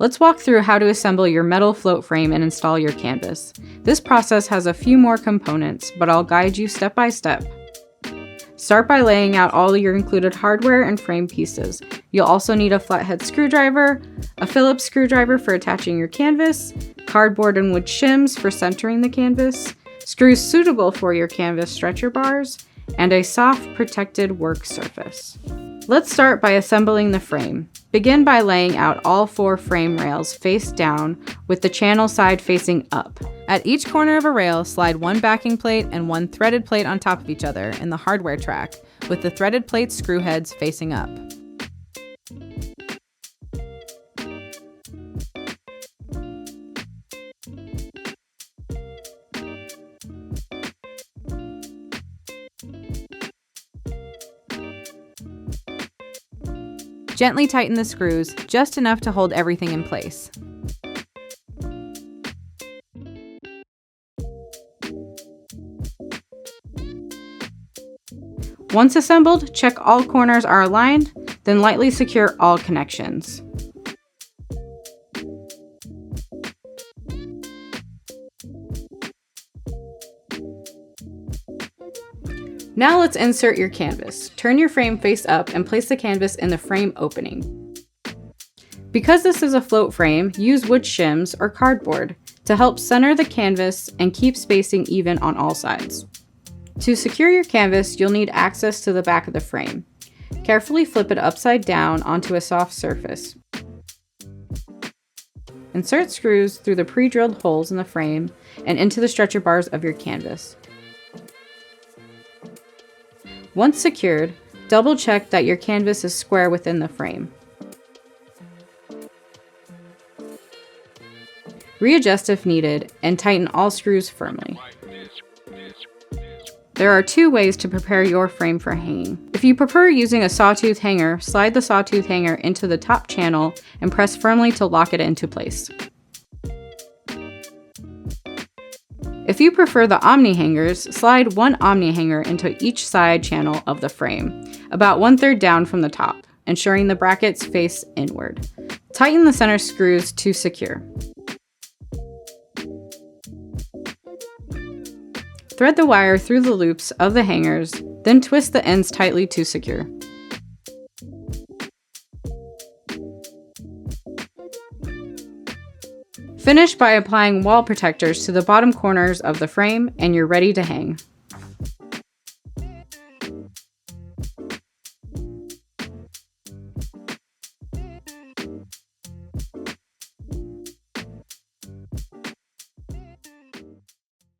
Let's walk through how to assemble your metal float frame and install your canvas. This process has a few more components, but I'll guide you step by step. Start by laying out all your included hardware and frame pieces. You'll also need a flathead screwdriver, a Phillips screwdriver for attaching your canvas, cardboard and wood shims for centering the canvas, screws suitable for your canvas stretcher bars, and a soft protected work surface. Let's start by assembling the frame. Begin by laying out all 4 frame rails face down with the channel side facing up. At each corner of a rail, slide 1 backing plate and 1 threaded plate on top of each other in the hardware track, with the threaded plate screw heads facing up. Gently tighten the screws, just enough to hold everything in place. Once assembled, check all corners are aligned, then lightly secure all connections. Now let's insert your canvas. Turn your frame face up and place the canvas in the frame opening. Because this is a float frame, use wood shims or cardboard to help center the canvas and keep spacing even on all sides. To secure your canvas, you'll need access to the back of the frame. Carefully flip it upside down onto a soft surface. Insert screws through the pre-drilled holes in the frame and into the stretcher bars of your canvas. Once secured, double check that your canvas is square within the frame. Readjust if needed and tighten all screws firmly. There are 2 ways to prepare your frame for hanging. If you prefer using a sawtooth hanger, slide the sawtooth hanger into the top channel and press firmly to lock it into place. If you prefer the Omni hangers, slide 1 Omni hanger into each side channel of the frame, about 1/3 down from the top, ensuring the brackets face inward. Tighten the center screws to secure. Thread the wire through the loops of the hangers, then twist the ends tightly to secure. Finish by applying wall protectors to the bottom corners of the frame and you're ready to hang.